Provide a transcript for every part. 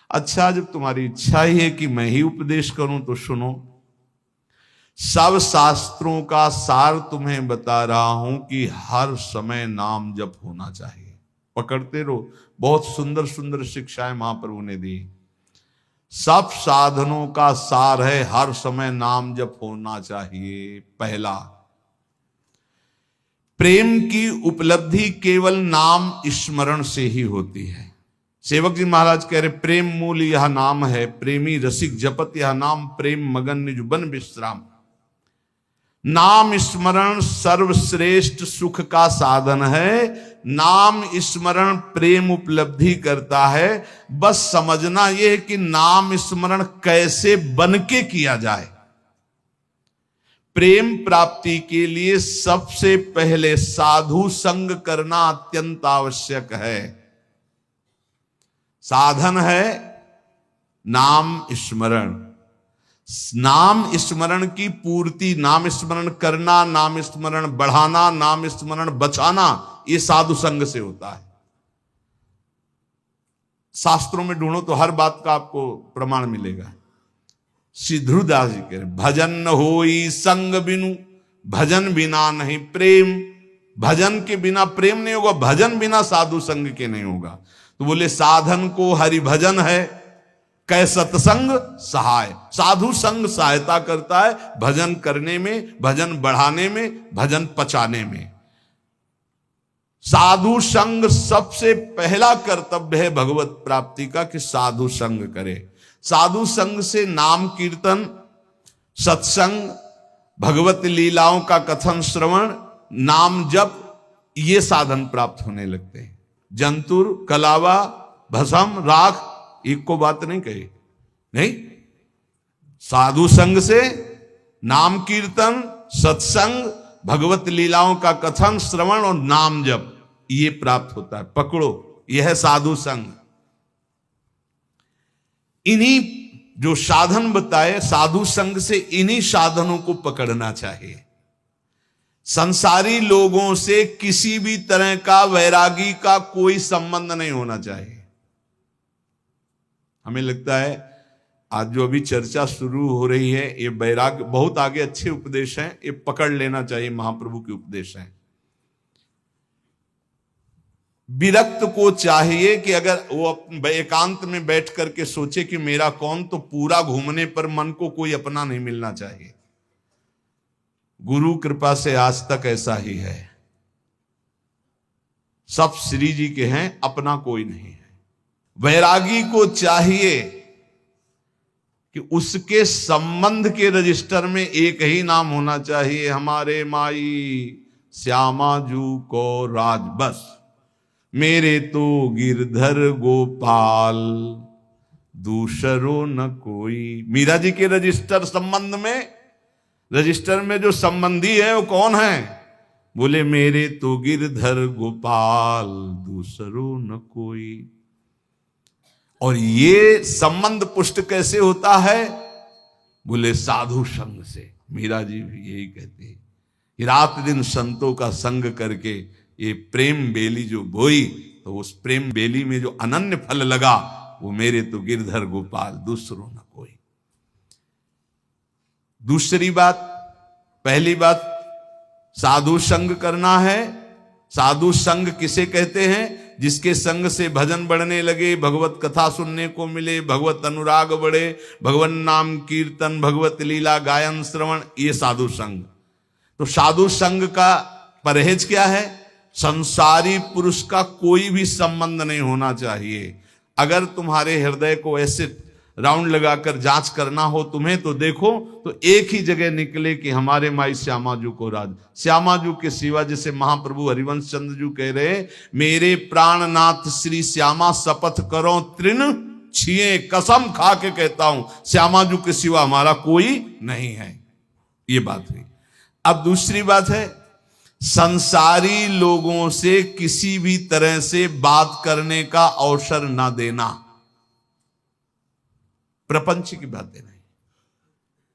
अच्छा, जब तुम्हारी इच्छा ही है कि मैं ही उपदेश करूं तो सुनो। सब शास्त्रों का सार तुम्हें बता रहा हूं कि हर समय नाम जप होना चाहिए। पकड़ते रहो, बहुत सुंदर सुंदर शिक्षाएं महाप्रभु ने दी। सब साधनों का सार है हर समय नाम जप होना चाहिए। पहला, प्रेम की उपलब्धि केवल नाम स्मरण से ही होती है। सेवक जी महाराज कह रहे, प्रेम मूल यह नाम है, प्रेमी रसिक जपत यह नाम, प्रेम मगन निज बन विश्राम। नाम स्मरण सर्वश्रेष्ठ सुख का साधन है। नाम स्मरण प्रेम उपलब्धि करता है। बस समझना यह है कि नाम स्मरण कैसे बन के किया जाए। प्रेम प्राप्ति के लिए सबसे पहले साधु संग करना अत्यंत आवश्यक है। साधन है नाम स्मरण। नाम स्मरण की पूर्ति, नाम स्मरण करना, नाम स्मरण बढ़ाना, नाम स्मरण बचाना, ये साधु संग से होता है। शास्त्रों में ढूंढो तो हर बात का आपको प्रमाण मिलेगा। श्री ध्रुवदास जी कह रहे, भजन न होई संग बिनु, भजन बिना नहीं प्रेम। भजन के बिना प्रेम नहीं होगा, भजन बिना साधु संग के नहीं होगा। तो बोले साधन को हरि भजन है, कै सत्संग सहाय। साधु संग सहायता करता है भजन करने में, भजन बढ़ाने में, भजन पचाने में। साधु संग सबसे पहला कर्तव्य है भगवत प्राप्ति का कि साधु संग करे। साधु संग से नाम कीर्तन, सत्संग, भगवत लीलाओं का कथन श्रवण, नाम जप, ये साधन प्राप्त होने लगते हैं। जंतुर, कलावा, भस्म, राख, एक को बात नहीं कही, नहीं। साधु संग से नाम कीर्तन, सत्संग, भगवत लीलाओं का कथन श्रवण और नाम जप, ये प्राप्त होता है। पकड़ो, यह है साधु संग। इन्हीं जो साधन बताए साधु संग से, इन्हीं साधनों को पकड़ना चाहिए। संसारी लोगों से किसी भी तरह का वैरागी का कोई संबंध नहीं होना चाहिए। हमें लगता है आज जो अभी चर्चा शुरू हो रही है, ये वैराग्य बहुत आगे अच्छे उपदेश हैं, ये पकड़ लेना चाहिए, महाप्रभु के उपदेश हैं। विरक्त को चाहिए कि अगर वो एकांत में बैठ करके सोचे कि मेरा कौन, तो पूरा घूमने पर मन को कोई अपना नहीं मिलना चाहिए। गुरु कृपा से आज तक ऐसा ही है, सब श्री जी के हैं, अपना कोई नहीं है। वैरागी को चाहिए कि उसके संबंध के रजिस्टर में एक ही नाम होना चाहिए, हमारे माई श्यामा जू को राज, बस मेरे तो गिरधर गोपाल दूसरो न कोई। मीरा जी के रजिस्टर संबंध में, रजिस्टर में जो संबंधी है वो कौन है? बोले मेरे तो गिरधर गोपाल दूसरो न कोई। और ये संबंध पुष्ट कैसे होता है? बोले साधु संग से। मीरा जी भी यही कहते हैं कि रात दिन संतों का संग करके ये प्रेम बेली जो बोई, तो उस प्रेम बेली में जो अनन्य फल लगा, वो मेरे तो गिरधर गोपाल दूसरों न कोई। दूसरी बात, पहली बात साधु संग करना है। साधु संग किसे कहते हैं? जिसके संग से भजन बढ़ने लगे, भगवत कथा सुनने को मिले, भगवत अनुराग बढ़े, भगवान नाम कीर्तन, भगवत लीला गायन श्रवण, ये साधु संग। तो साधु संग का परहेज क्या है? संसारी पुरुष का कोई भी संबंध नहीं होना चाहिए। अगर तुम्हारे हृदय को ऐसे राउंड लगाकर जांच करना हो तुम्हें, तो देखो तो एक ही जगह निकले कि हमारे माई श्यामाजू को राज। श्यामाजू के सिवा, जैसे महाप्रभु हरिवंश चंद्र जू कह रहे, मेरे प्राणनाथ श्री श्यामा शपथ करो तृण छिए, कसम खा के कहता हूं श्यामाजू के सिवा हमारा कोई नहीं है। ये बात हुई। अब दूसरी बात है, संसारी लोगों से किसी भी तरह से बात करने का अवसर ना देना। प्रपंच की बातें नहीं।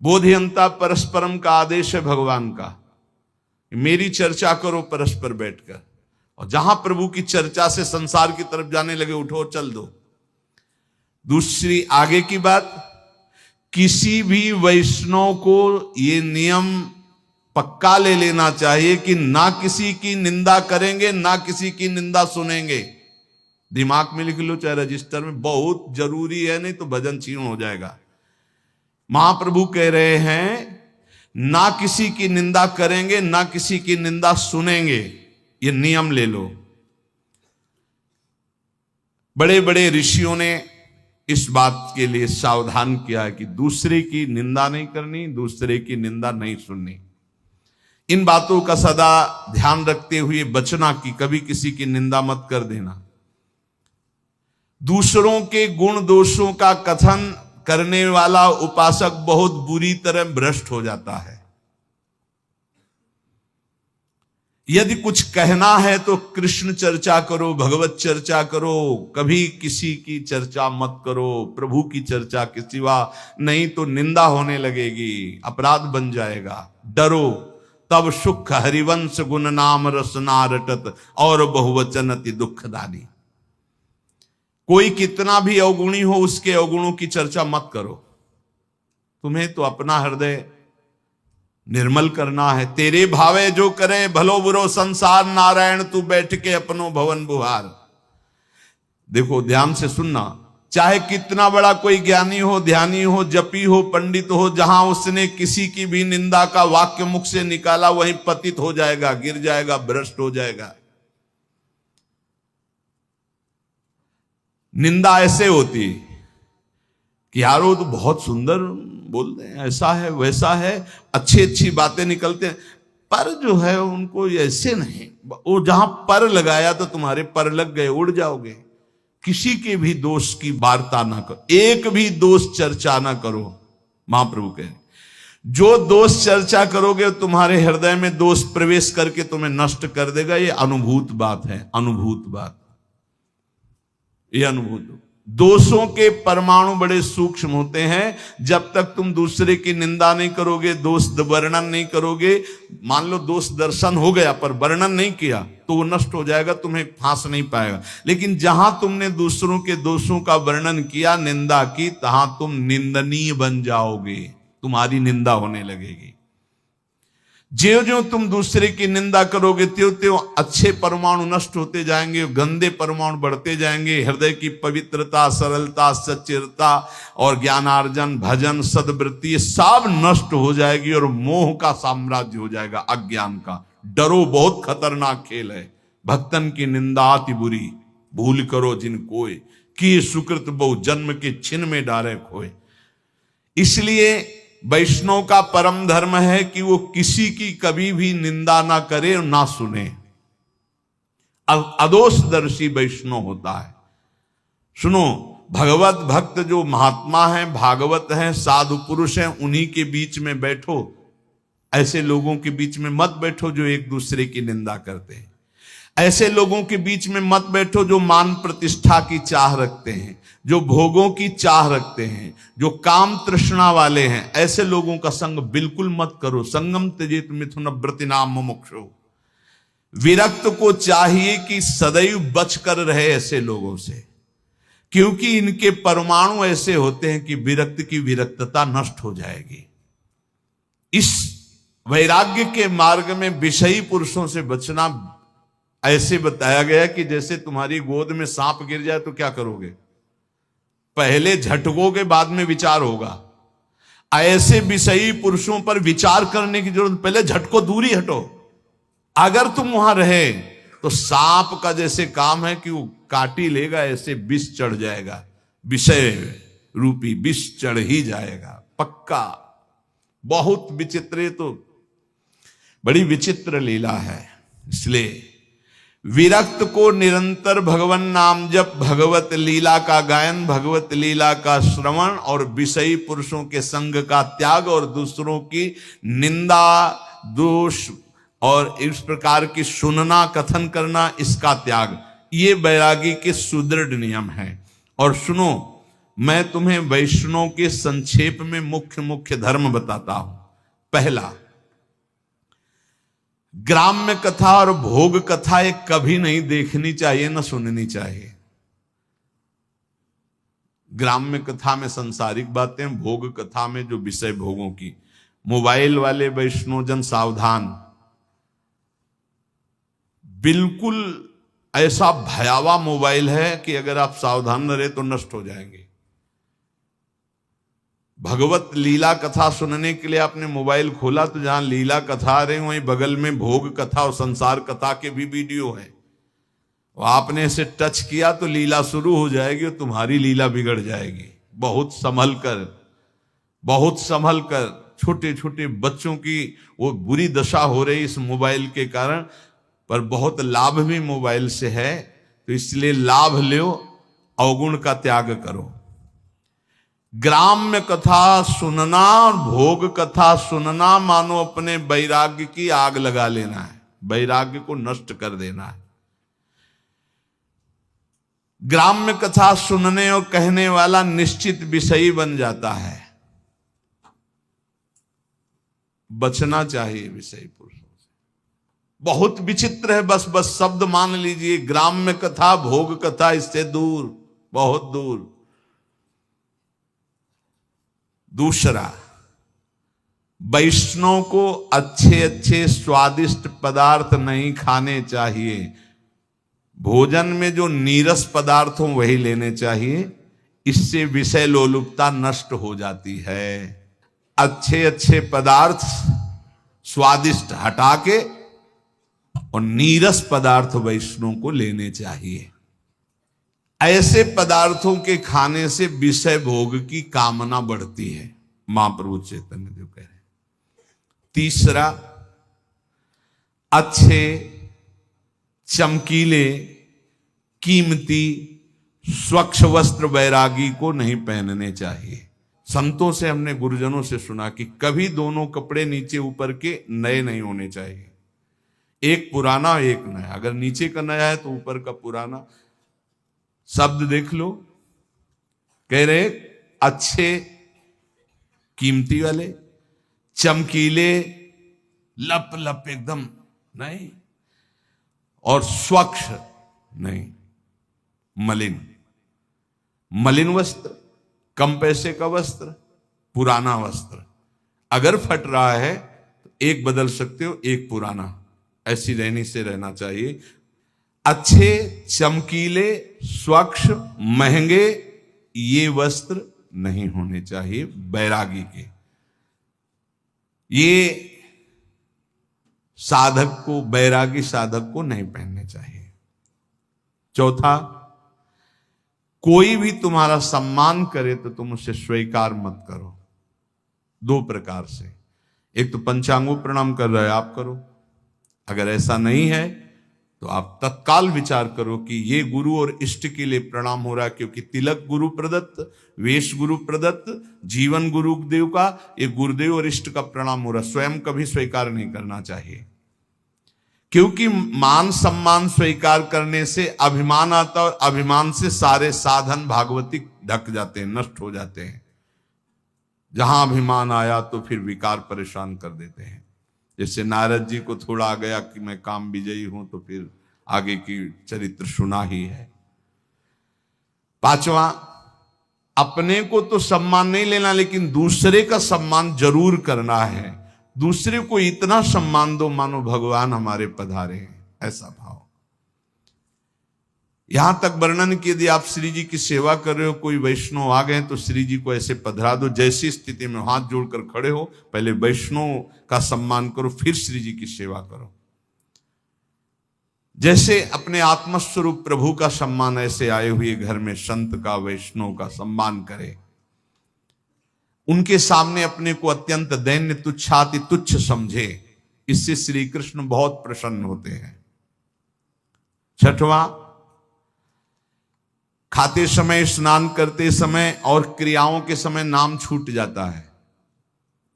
बोधियंता परस्परम का आदेश है भगवान का, मेरी चर्चा करो परस्पर बैठकर, और जहां प्रभु की चर्चा से संसार की तरफ जाने लगे, उठो चल दो। दूसरी आगे की बात, किसी भी वैष्णव को ये नियम पक्का ले लेना चाहिए कि ना किसी की निंदा करेंगे, ना किसी की निंदा सुनेंगे। दिमाग में लिख लो चाहे रजिस्टर में, बहुत जरूरी है, नहीं तो भजन छीण हो जाएगा। महाप्रभु कह रहे हैं ना किसी की निंदा करेंगे, ना किसी की निंदा सुनेंगे, ये नियम ले लो। बड़े बड़े ऋषियों ने इस बात के लिए सावधान किया है कि दूसरे की निंदा नहीं करनी, दूसरे की निंदा नहीं सुननी। इन बातों का सदा ध्यान रखते हुए बचना कि कभी किसी की निंदा मत कर देना। दूसरों के गुण दोषों का कथन करने वाला उपासक बहुत बुरी तरह भ्रष्ट हो जाता है। यदि कुछ कहना है तो कृष्ण चर्चा करो, भगवत चर्चा करो, कभी किसी की चर्चा मत करो, प्रभु की चर्चा के सिवा, नहीं तो निंदा होने लगेगी, अपराध बन जाएगा। डरो तब सुख हरिवंश गुण नाम रसना रटत और बहुवचन अति दुखदानी। कोई कितना भी अवगुणी हो उसके अवगुणों की चर्चा मत करो। तुम्हें तो अपना हृदय निर्मल करना है। तेरे भावे जो करे भलो बुरो संसार, नारायण तू बैठ के अपनो भवन बुहार। देखो ध्यान से सुनना, चाहे कितना बड़ा कोई ज्ञानी हो, ध्यानी हो, जपी हो, पंडित हो, जहां उसने किसी की भी निंदा का वाक्य मुख से निकाला वहीं पतित हो जाएगा, गिर जाएगा, भ्रष्ट हो जाएगा। निंदा ऐसे होती कि यार वो तो बहुत सुंदर बोलते हैं, ऐसा है वैसा है, अच्छी अच्छी बातें निकलते हैं, पर जो है उनको ऐसे नहीं। वो जहां पर लगाया तो तुम्हारे पर लग गए, उड़ जाओगे। किसी के भी दोष की वार्ता ना करो, एक भी दोष चर्चा ना करो। महाप्रभु कह रहे जो दोष चर्चा करोगे तुम्हारे हृदय में दोष प्रवेश करके तुम्हें नष्ट कर देगा। ये अनुभूत बात है, अनुभूत बात, ये अनुभूत। दोषों के परमाणु बड़े सूक्ष्म होते हैं। जब तक तुम दूसरे की निंदा नहीं करोगे, दोष वर्णन नहीं करोगे, मान लो दोष दर्शन हो गया पर वर्णन नहीं किया तो वो नष्ट हो जाएगा, तुम्हें फांस नहीं पाएगा। लेकिन जहां तुमने दूसरों के दोषों का वर्णन किया, निंदा की, तहां तुम निंदनीय बन जाओगे, तुम्हारी निंदा होने लगेगी। ज्यों ज्यों तुम दूसरे की निंदा करोगे त्यों त्यों अच्छे परमाणु नष्ट होते जाएंगे, गंदे परमाणु बढ़ते जाएंगे। हृदय की पवित्रता, सरलता, सच्चिरता और ज्ञानार्जन, भजन, सद्वृत्ति सब नष्ट हो जाएगी और मोह का साम्राज्य हो जाएगा, अज्ञान का। डरो, बहुत खतरनाक खेल है। भक्तन की निंदा अति बुरी, भूल करो जिन कोय, कि सुकृत बहु जन्म के छिन में डारे खोए। इसलिए वैष्णव का परम धर्म है कि वो किसी की कभी भी निंदा ना करे और ना सुने। अदोषदर्शी वैष्णव होता है। सुनो, भगवत भक्त जो महात्मा है, भागवत है, साधु पुरुष है, उन्हीं के बीच में बैठो। ऐसे लोगों के बीच में मत बैठो जो एक दूसरे की निंदा करते हैं। ऐसे लोगों के बीच में मत बैठो जो मान प्रतिष्ठा की चाह रखते हैं, जो भोगों की चाह रखते हैं, जो काम तृष्णा वाले हैं। ऐसे लोगों का संग बिल्कुल मत करो। संगम त्यजेत मिथुन व्रतिनाम मुमुक्षु। विरक्त को चाहिए कि सदैव बच कर रहे ऐसे लोगों से, क्योंकि इनके परमाणु ऐसे होते हैं कि विरक्त की विरक्तता नष्ट हो जाएगी। इस वैराग्य के मार्ग में विषयी पुरुषों से बचना ऐसे बताया गया कि जैसे तुम्हारी गोद में सांप गिर जाए तो क्या करोगे? पहले झटकोगे, बाद में विचार होगा। ऐसे विषयी पुरुषों पर विचार करने की जरूरत, पहले झटको, दूरी हटो। अगर तुम वहां रहे तो सांप का जैसे काम है कि वो काटी लेगा, ऐसे विष चढ़ जाएगा, विषय रूपी विष चढ़ ही जाएगा पक्का। बहुत विचित्र, तो बड़ी विचित्र लीला है। इसलिए विरक्त को निरंतर भगवान नाम जप, भगवत लीला का गायन, भगवत लीला का श्रवण और विषयी पुरुषों के संग का त्याग और दूसरों की निंदा, दोष और इस प्रकार की सुनना, कथन करना, इसका त्याग, ये बैरागी के सुदृढ़ नियम है। और सुनो, मैं तुम्हें वैष्णव के संक्षेप में मुख्य मुख्य धर्म बताता हूं। पहला, ग्राम्य कथा और भोग कथा एक कभी नहीं देखनी चाहिए, न सुननी चाहिए। ग्राम्य कथा में सांसारिक बातें, भोग कथा में जो विषय भोगों की। मोबाइल वाले वैष्णवजन सावधान, बिल्कुल ऐसा भयावह मोबाइल है कि अगर आप सावधान न रहे तो नष्ट हो जाएंगे। भगवत लीला कथा सुनने के लिए आपने मोबाइल खोला तो जहां लीला कथा आ रही वहीं बगल में भोग कथा और संसार कथा के भी वीडियो है। आपने इसे टच किया तो लीला शुरू हो जाएगी और तुम्हारी लीला बिगड़ जाएगी। बहुत संभल कर, बहुत संभल कर। छोटे छोटे बच्चों की वो बुरी दशा हो रही इस मोबाइल के कारण, पर बहुत लाभ भी मोबाइल से है, तो इसलिए लाभ लो, अवगुण का त्याग करो। ग्राम्य कथा सुनना और भोग कथा सुनना मानो अपने वैराग्य की आग लगा लेना है, वैराग्य को नष्ट कर देना है। ग्राम्य कथा सुनने और कहने वाला निश्चित विषयी बन जाता है। बचना चाहिए विषयी पुरुषों से। बहुत विचित्र है, बस बस शब्द मान लीजिए, ग्राम्य कथा भोग कथा इससे दूर, बहुत दूर। दूसरा, वैष्णव को अच्छे अच्छे स्वादिष्ट पदार्थ नहीं खाने चाहिए। भोजन में जो नीरस पदार्थ हो वही लेने चाहिए, इससे विषय लोलुपता नष्ट हो जाती है। अच्छे अच्छे पदार्थ स्वादिष्ट हटा के और नीरस पदार्थ वैष्णव को लेने चाहिए। ऐसे पदार्थों के खाने से विषय भोग की कामना बढ़ती है, महाप्रभु चैतन्य देव कह रहे हैं। तीसरा, अच्छे चमकीले कीमती स्वच्छ वस्त्र वैरागी को नहीं पहनने चाहिए। संतों से हमने गुरुजनों से सुना कि कभी दोनों कपड़े नीचे ऊपर के नए नहीं होने चाहिए, एक पुराना एक नया। अगर नीचे का नया है तो ऊपर का पुराना। शब्द देख लो, कह रहे अच्छे कीमती वाले, चमकीले, लप लप एकदम नहीं, और स्वच्छ नहीं, मलिन। मलिन वस्त्र, कम पैसे का वस्त्र, पुराना वस्त्र। अगर फट रहा है तो एक बदल सकते हो, एक पुराना। ऐसी रहनी से रहना चाहिए। अच्छे चमकीले स्वच्छ महंगे ये वस्त्र नहीं होने चाहिए बैरागी के। ये साधक को, बैरागी साधक को नहीं पहनने चाहिए। चौथा, कोई भी तुम्हारा सम्मान करे तो तुम उसे स्वीकार मत करो। दो प्रकार से, एक तो पंचांगों प्रणाम कर रहे आप करो, अगर ऐसा नहीं है तो आप तत्काल विचार करो कि ये गुरु और इष्ट के लिए प्रणाम हो रहा है, क्योंकि तिलक गुरु प्रदत्त, वेश गुरु प्रदत्त, जीवन गुरुदेव का, ये गुरुदेव और इष्ट का प्रणाम हो रहा है। स्वयं कभी स्वीकार नहीं करना चाहिए, क्योंकि मान सम्मान स्वीकार करने से अभिमान आता है, और अभिमान से सारे साधन भागवतिक ढक जाते हैं, नष्ट हो जाते हैं। जहां अभिमान आया तो फिर विकार परेशान कर देते हैं। जैसे नारद जी को थोड़ा आ गया कि मैं काम विजयी हूं, तो फिर आगे की चरित्र सुना ही है। पांचवा, अपने को तो सम्मान नहीं लेना, लेकिन दूसरे का सम्मान जरूर करना है। दूसरे को इतना सम्मान दो मानो भगवान हमारे पधारे हैं, ऐसा भाव। यहां तक वर्णन कि यदि आप श्री जी की सेवा कर रहे हो, कोई वैष्णव आ गए तो श्री जी को ऐसे पधरा दो, जैसी स्थिति में हाथ जोड़कर खड़े हो, पहले वैष्णव का सम्मान करो, फिर श्री जी की सेवा करो। जैसे अपने आत्मस्वरूप प्रभु का सम्मान, ऐसे आए हुए घर में संत का, वैष्णव का सम्मान करे। उनके सामने अपने को अत्यंत दैन्य तुच्छाति तुच्छ समझे, इससे श्री कृष्ण बहुत प्रसन्न होते हैं। छठवां, खाते समय, स्नान करते समय और क्रियाओं के समय नाम छूट जाता है।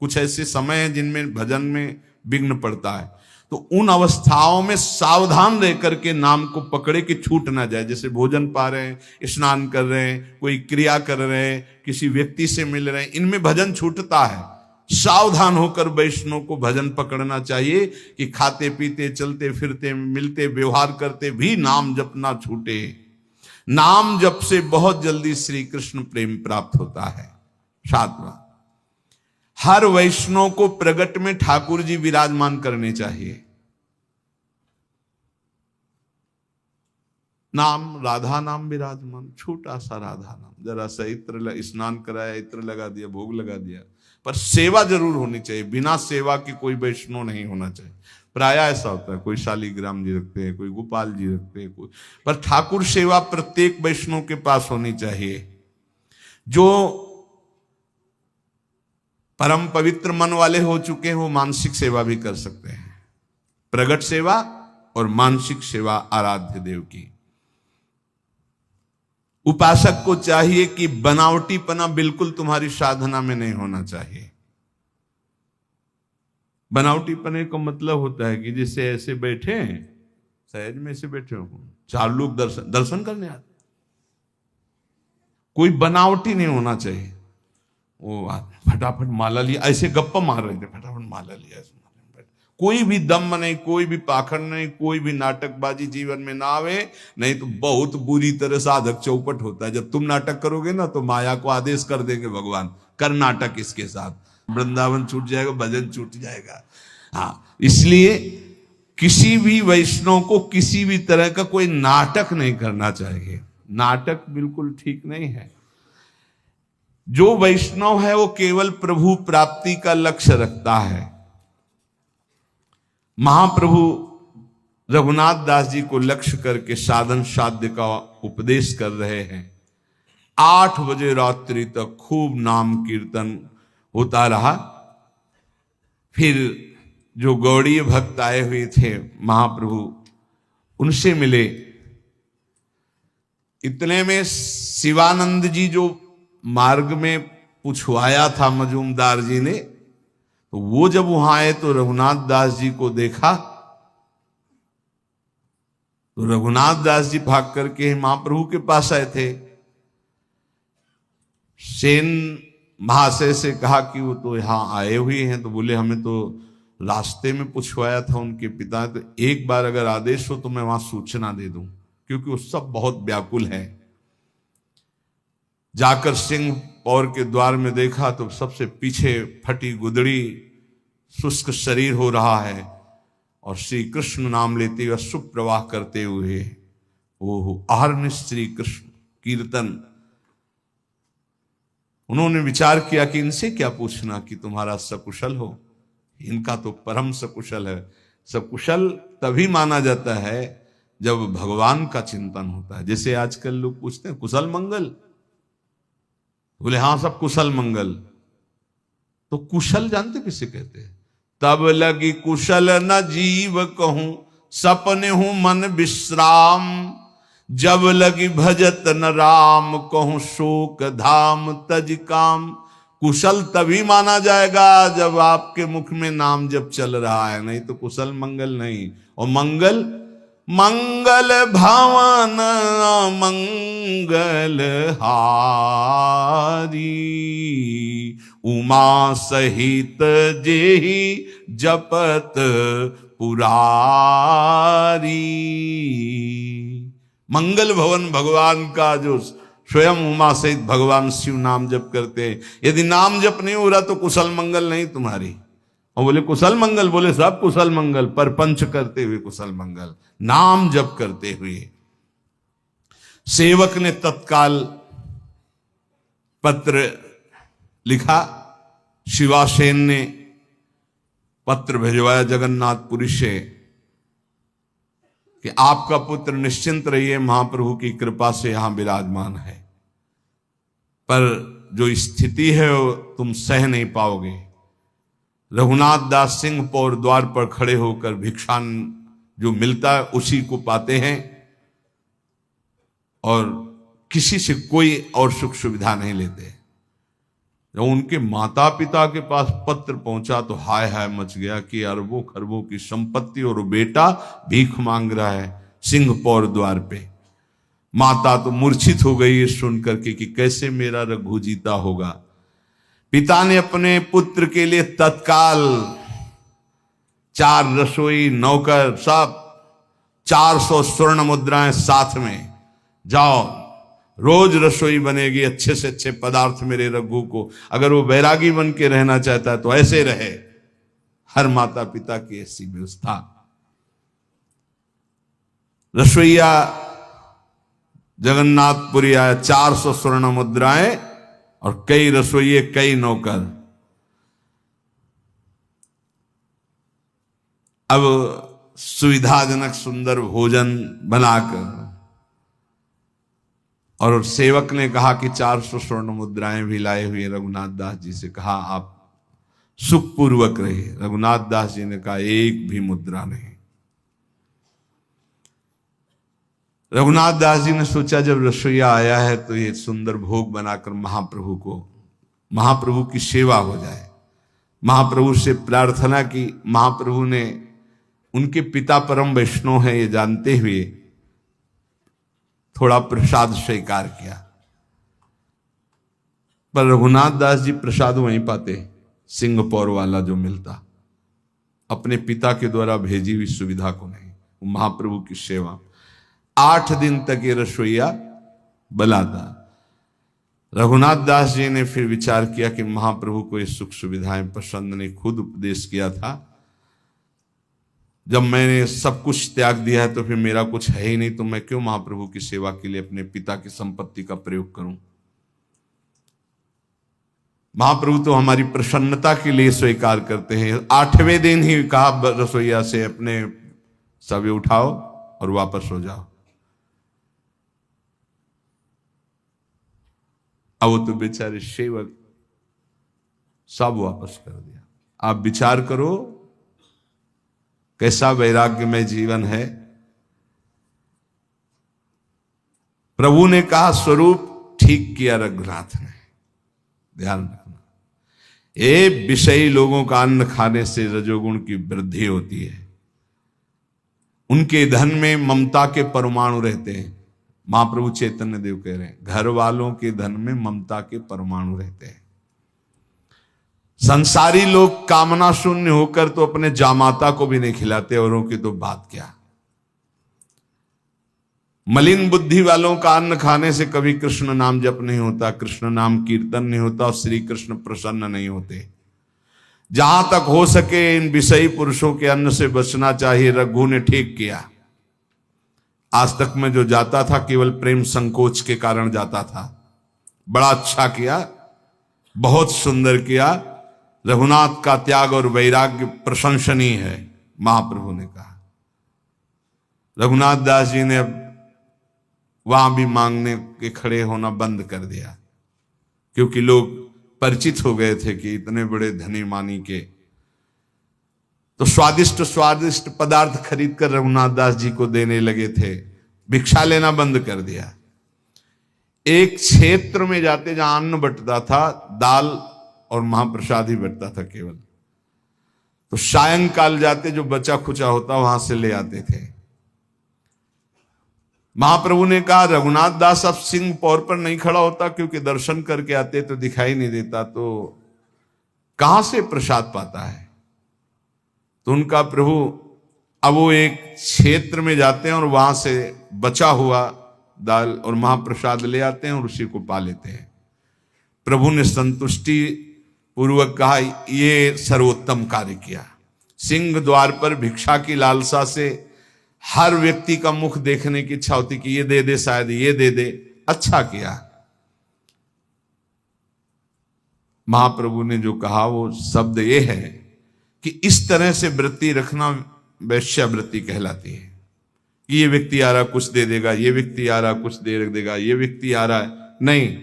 कुछ ऐसे समय हैं जिनमें भजन में विघ्न पड़ता है, तो उन अवस्थाओं में सावधान रह करके नाम को पकड़े कि छूट ना जाए। जैसे भोजन पा रहे हैं, स्नान कर रहे हैं, कोई क्रिया कर रहे हैं, किसी व्यक्ति से मिल रहे हैं, इनमें भजन छूटता है। सावधान होकर वैष्णव को भजन पकड़ना चाहिए कि खाते पीते, चलते फिरते, मिलते, व्यवहार करते भी नाम जप ना छूटे। नाम जप से बहुत जल्दी श्री कृष्ण प्रेम प्राप्त होता है। 7वां, हर वैष्णव को प्रगट में ठाकुर जी विराजमान करने चाहिए। नाम, राधा नाम विराजमान, छोटा सा राधा नाम, जरा सा इत्र, स्नान कराया, इत्र लगा दिया, भोग लगा दिया, पर सेवा जरूर होनी चाहिए। बिना सेवा के कोई वैष्णव नहीं होना चाहिए। प्राय ऐसा होता है, कोई शालीग्राम जी रखते हैं, कोई गोपाल जी रखते हैं, कोई, पर ठाकुर सेवा प्रत्येक वैष्णव के पास होनी चाहिए। जो परम पवित्र मन वाले हो चुके हैं वो मानसिक सेवा भी कर सकते हैं, प्रगट सेवा और मानसिक सेवा आराध्य देव की। उपासक को चाहिए कि बनावटीपना बिल्कुल तुम्हारी साधना में नहीं होना चाहिए। बनावटीपने का मतलब होता है कि जैसे ऐसे बैठे हैं, सहज में ऐसे बैठे हो, 4 लोग दर्शन करने आते, कोई बनावटी नहीं होना चाहिए। वो फटाफट माला लिया, ऐसे गप्पा मार रहे थे, फटाफट माला लिया, कोई भी दम नहीं, कोई भी पाखंड नहीं, कोई भी नाटकबाजी जीवन में ना आवे, नहीं तो बहुत बुरी तरह साधक चौपट होता है। जब तुम नाटक करोगे ना तो माया को आदेश कर देंगे भगवान, कर नाटक इसके साथ, वृंदावन छूट जाएगा, भजन छूट जाएगा। हाँ, इसलिए किसी भी वैष्णव को किसी भी तरह का कोई नाटक नहीं करना चाहिए। नाटक बिल्कुल ठीक नहीं है। जो वैष्णव है वो केवल प्रभु प्राप्ति का लक्ष्य रखता है। महाप्रभु रघुनाथ दास जी को लक्ष्य करके साधन साध्य का उपदेश कर रहे हैं। 8 बजे रात्रि तक खूब नाम कीर्तन होता रहा। फिर जो गौड़ीय भक्त आए हुए थे महाप्रभु, उनसे मिले। इतने में शिवानंद जी जो मार्ग में पूछवाया था मजूमदार जी ने, तो वो जब वहां आए तो रघुनाथ दास जी को देखा, तो रघुनाथ दास जी भाग करके महाप्रभु के पास आए थे। सेन महाशय से कहा कि वो तो यहां आए हुए हैं, तो बोले हमें तो रास्ते में पूछवाया था उनके पिता, तो एक बार अगर आदेश हो तो मैं वहां सूचना दे दूं, क्योंकि वो सब बहुत व्याकुल है। जाकर सिंह पौर के द्वार में देखा तो सबसे पीछे फटी गुदड़ी, शुष्क शरीर हो रहा है, और श्री कृष्ण नाम लेते हुए सुप्रवाह करते हुए वो आहर्निश श्री कृष्ण कीर्तन। उन्होंने विचार किया कि इनसे क्या पूछना कि तुम्हारा सकुशल हो, इनका तो परम सकुशल है। सकुशल तभी माना जाता है जब भगवान का चिंतन होता है। जैसे आजकल लोग पूछते हैं कुशल मंगल, बोले हाँ सब कुशल मंगल, तो कुशल जानते किसे कहते हैं? तब लगी कुशल न जीव कहूं, सपने हूं मन विश्राम, जब लगी भजत न राम कहूं, शोक धाम तज काम। कुशल तभी माना जाएगा जब आपके मुख में नाम जब चल रहा है, नहीं तो कुशल मंगल नहीं। और मंगल, मंगल भवन मंगल हारी, उमा सहित जेहि जपत पुरारी। मंगल भवन भगवान का जो स्वयं उमा सहित भगवान शिव नाम जप करते हैं। यदि नाम जप नहीं हो रहा तो कुशल मंगल नहीं तुम्हारी। और बोले कुशल मंगल, बोले सब कुशल मंगल, पर पंच करते हुए कुशल मंगल, नाम जप करते हुए। सेवक ने तत्काल पत्र लिखा, शिवासेन ने पत्र भिजवाया जगन्नाथपुरी से कि आपका पुत्र निश्चिंत रहिए, महाप्रभु की कृपा से यहां विराजमान है, पर जो स्थिति है वो तुम सह नहीं पाओगे। रघुनाथ दास सिंह पौर द्वार पर खड़े होकर भिक्षान जो मिलता है उसी को पाते हैं, और किसी से कोई और सुख सुविधा नहीं लेते। जब उनके माता पिता के पास पत्र पहुंचा तो हाय हाय मच गया कि अरबों खरबों की संपत्ति और बेटा भीख मांग रहा है सिंह पौर द्वार पे। माता तो मूर्छित हो गई सुन करके कि कैसे मेरा रघु जीता होगा। पिता ने अपने पुत्र के लिए तत्काल 4 रसोई, नौकर, सब 400 स्वर्ण मुद्राएं साथ में, जाओ रोज रसोई बनेगी, अच्छे से अच्छे पदार्थ मेरे रघु को। अगर वो बैरागी बन के रहना चाहता है तो ऐसे रहे। हर माता पिता की ऐसी व्यवस्था। रसोईया जगन्नाथपुरी आया, 400 स्वर्ण मुद्राएं और कई रसोइये, कई नौकर। अब सुविधाजनक सुंदर भोजन बनाकर, और सेवक ने कहा कि 400 स्वर्ण मुद्राएं भी लाए हुए रघुनाथ दास जी से कहा आप सुखपूर्वक रहिए। रघुनाथ दास जी ने कहा एक भी मुद्रा नहीं। रघुनाथ दास जी ने सोचा जब रसोईया आया है तो ये सुंदर भोग बनाकर महाप्रभु की सेवा हो जाए। महाप्रभु से प्रार्थना की। महाप्रभु ने उनके पिता परम वैष्णव हैं ये जानते हुए थोड़ा प्रसाद स्वीकार किया। पर रघुनाथ दास जी प्रसाद वहीं पाते, सिंहपौर वाला जो मिलता, अपने पिता के द्वारा भेजी हुई सुविधा को नहीं। महाप्रभु की सेवा 8 दिन तक ये रसोईया बलाता। रघुनाथ दास जी ने फिर विचार किया कि महाप्रभु को ये सुख सुविधाएं पसंद नहीं। खुद उपदेश किया था, जब मैंने सब कुछ त्याग दिया है तो फिर मेरा कुछ है ही नहीं, तो मैं क्यों महाप्रभु की सेवा के लिए अपने पिता की संपत्ति का प्रयोग करूं। महाप्रभु तो हमारी प्रसन्नता के लिए स्वीकार करते हैं। 8वें दिन ही कहा रसोईया से अपने सभी उठाओ और वापस हो जाओ। अब वो तो बेचारे सेवक सब वापस कर दिया। आप विचार करो कैसा वैराग्यमय जीवन है। प्रभु ने कहा स्वरूप ठीक किया रघुनाथ ने। ध्यान रखना, ये विषयी लोगों का अन्न खाने से रजोगुण की वृद्धि होती है। उनके धन में ममता के परमाणु रहते हैं। महाप्रभु चैतन्य देव कह रहे हैं घर वालों के धन में ममता के परमाणु रहते हैं। संसारी लोग कामना शून्य होकर तो अपने जामाता को भी नहीं खिलाते, औरों की तो बात क्या। मलिन बुद्धि वालों का अन्न खाने से कभी कृष्ण नाम जप नहीं होता, कृष्ण नाम कीर्तन नहीं होता और श्री कृष्ण प्रसन्न नहीं होते। जहां तक हो सके इन विषयी पुरुषों के अन्न से बचना चाहिए। रघु ने ठीक किया। आज तक में जो जाता था केवल प्रेम संकोच के कारण जाता था। बड़ा अच्छा किया, बहुत सुंदर किया। रघुनाथ का त्याग और वैराग्य प्रशंसनीय है, महाप्रभु ने कहा। रघुनाथ दास जी ने अब वहां भी मांगने के खड़े होना बंद कर दिया, क्योंकि लोग परिचित हो गए थे कि इतने बड़े धनी मानी के तो स्वादिष्ट स्वादिष्ट पदार्थ खरीद कर रघुनाथ दास जी को देने लगे थे। भिक्षा लेना बंद कर दिया। एक क्षेत्र में जाते जहां अन्न बंटता था, दाल और महाप्रसाद ही बंटता था केवल, तो सायंकाल जाते जो बचा खुचा होता वहां से ले आते थे। महाप्रभु ने कहा रघुनाथ दास अब सिंह पौर पर नहीं खड़ा होता, क्योंकि दर्शन करके आते तो दिखाई नहीं देता, तो कहां से प्रसाद पाता है। तो उनका प्रभु अब वो एक क्षेत्र में जाते हैं और वहां से बचा हुआ दाल और महाप्रसाद ले आते हैं और उसी को पा लेते हैं। प्रभु ने संतुष्टि पूर्वक कहा ये सर्वोत्तम कार्य किया। सिंह द्वार पर भिक्षा की लालसा से हर व्यक्ति का मुख देखने की इच्छा होती कि ये दे दे, शायद ये दे दे। अच्छा किया। महाप्रभु ने जो कहा वो शब्द ये है कि इस तरह से वृत्ति रखना वैश्यावृत्ति कहलाती है। ये व्यक्ति आ रहा कुछ दे देगा, ये व्यक्ति आ रहा कुछ दे देगा, ये व्यक्ति आ रहा है, नहीं।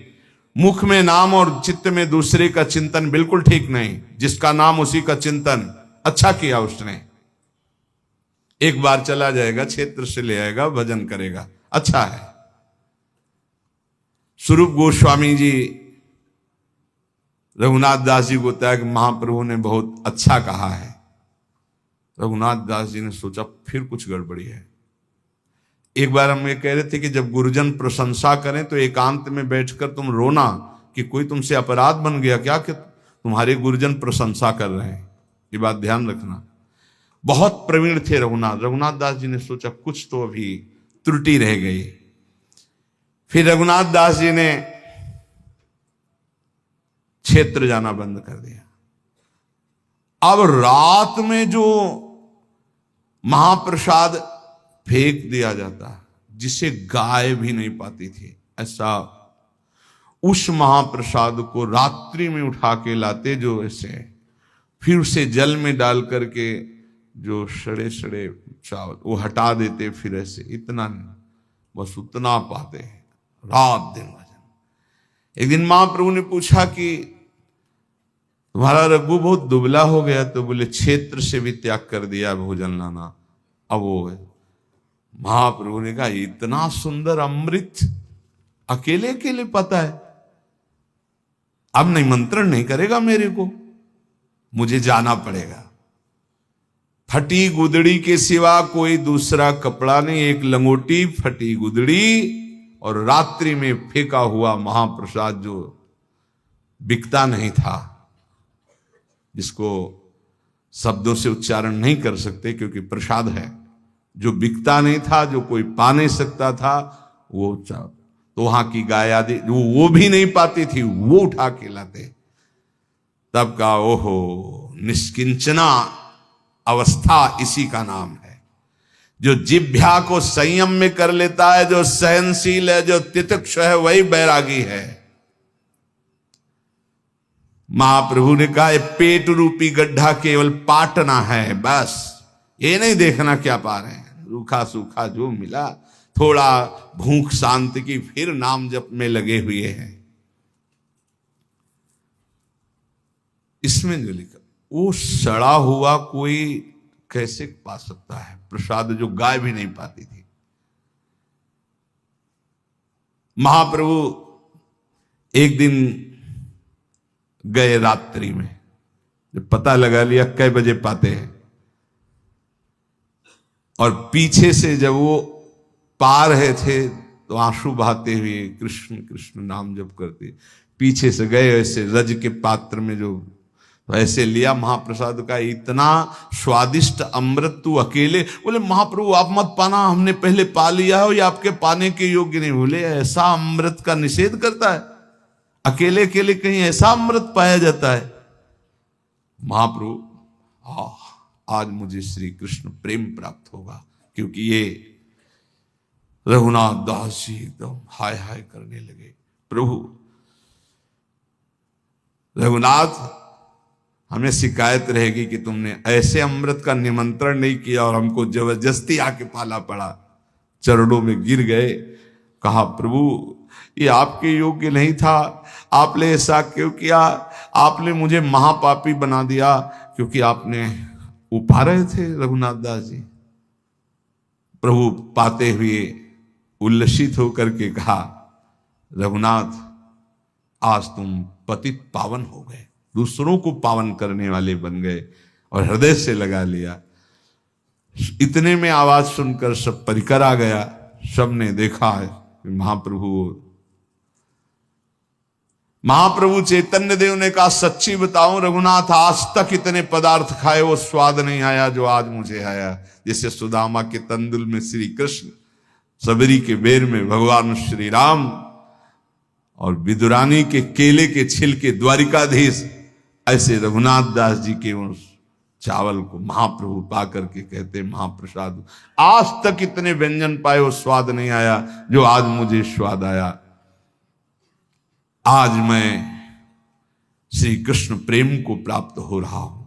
मुख में नाम और चित्त में दूसरे का चिंतन बिल्कुल ठीक नहीं। जिसका नाम उसी का चिंतन। अच्छा किया उसने। एक बार चला जाएगा, क्षेत्र से ले आएगा, भजन करेगा, अच्छा है। स्वरूप गोस्वामी जी रघुनाथ दास जी को बताया कि महाप्रभु ने बहुत अच्छा कहा है। रघुनाथ दास जी ने सोचा फिर कुछ गड़बड़ी है। एक बार हम ये कह रहे थे कि जब गुरुजन प्रशंसा करें तो एकांत में बैठकर तुम रोना कि कोई तुमसे अपराध बन गया क्या कि तुम्हारे गुरुजन प्रशंसा कर रहे हैं। ये बात ध्यान रखना। बहुत प्रवीण थे रघुनाथ दास जी ने सोचा कुछ तो अभी त्रुटि रह गई। फिर रघुनाथ दास जी ने क्षेत्र जाना बंद कर दिया। अब रात में जो महाप्रसाद फेंक दिया जाता, जिसे गाय भी नहीं पाती थी, ऐसा उस महाप्रसाद को रात्रि में उठा के लाते जो ऐसे, फिर उसे जल में डाल करके जो सड़े सड़े चावल वो हटा देते, फिर ऐसे इतना बस उतना पाते हैं रात दिन भजन। एक दिन महाप्रभु ने पूछा कि तुम्हारा रघु बहुत दुबला हो गया, तो बोले क्षेत्र से भी त्याग कर दिया भोजन लाना। अब वो है महाप्रभु ने कहा इतना सुंदर अमृत अकेले अकेले पता है, अब निमंत्रण नहीं करेगा मेरे को, मुझे जाना पड़ेगा। फटी गुदड़ी के सिवा कोई दूसरा कपड़ा नहीं, एक लंगोटी, फटी गुदड़ी और रात्रि में फेंका हुआ महाप्रसाद जो बिकता नहीं था, जिसको शब्दों से उच्चारण नहीं कर सकते क्योंकि प्रसाद है, जो बिकता नहीं था, जो कोई पा नहीं सकता था, वो तो वहां की गाय आदि जो वो भी नहीं पाती थी, वो उठा के लाते। तब का ओहो निष्किंचना अवस्था इसी का नाम है। जो जिह्वा को संयम में कर लेता है, जो सहनशील है, जो तितिक्ष है, वही बैरागी है। महाप्रभु ने कहा पेट रूपी गड्ढा केवल पाटना है, बस ये नहीं देखना क्या पा रहे हैं, रूखा सूखा जो मिला, थोड़ा भूख शांति की, फिर नाम जप में लगे हुए हैं। इसमें जो लिखा वो सड़ा हुआ कोई कैसे पा सकता है प्रसाद, जो गाय भी नहीं पाती थी। महाप्रभु एक दिन गए रात्रि में, जब पता लगा लिया कै बजे पाते हैं, और पीछे से जब वो पा रहे थे तो आंसू बहाते हुए कृष्ण कृष्ण नाम जप करते पीछे से गए, ऐसे रज के पात्र में जो ऐसे लिया महाप्रसाद का, इतना स्वादिष्ट अमृत तू अकेले। बोले महाप्रभु आप मत पाना, हमने पहले पा लिया है, ये आपके पाने के योग्य नहीं। बोले ऐसा अमृत का निषेध करता है, अकेले अकेले कहीं ऐसा अमृत पाया जाता है। महाप्रभु आज मुझे श्री कृष्ण प्रेम प्राप्त होगा, क्योंकि ये रघुनाथ दास जी एकदम हाय हाय करने लगे। प्रभु रघुनाथ, हमें शिकायत रहेगी कि तुमने ऐसे अमृत का निमंत्रण नहीं किया और हमको जबरदस्ती आके पाला पड़ा। चरणों में गिर गए, कहा प्रभु ये आपके योग्य नहीं था, आपने ऐसा क्यों किया, आपने मुझे महापापी बना दिया, क्योंकि आपने उपा रहे थे रघुनाथ दास जी। प्रभु पाते हुए उल्लसित होकर के कहा रघुनाथ आज तुम पतित पावन हो गए, दूसरों को पावन करने वाले बन गए, और हृदय से लगा लिया। इतने में आवाज सुनकर सब परिकर आ गया, सबने देखा महाप्रभु चैतन्य देव ने कहा सच्ची बताऊं रघुनाथ, आज तक इतने पदार्थ खाए वो स्वाद नहीं आया जो आज मुझे आया। जैसे सुदामा के तंदुल में श्री कृष्ण, सबरी के बेर में भगवान श्री राम, और विदुरानी के केले के छिलके द्वारिकाधीश, ऐसे रघुनाथ दास जी के उस चावल को महाप्रभु पा करके कहते महाप्रसाद, आज तक इतने व्यंजन पाए वो स्वाद नहीं आया जो आज मुझे स्वाद आया। आज मैं श्री कृष्ण प्रेम को प्राप्त हो रहा हूं।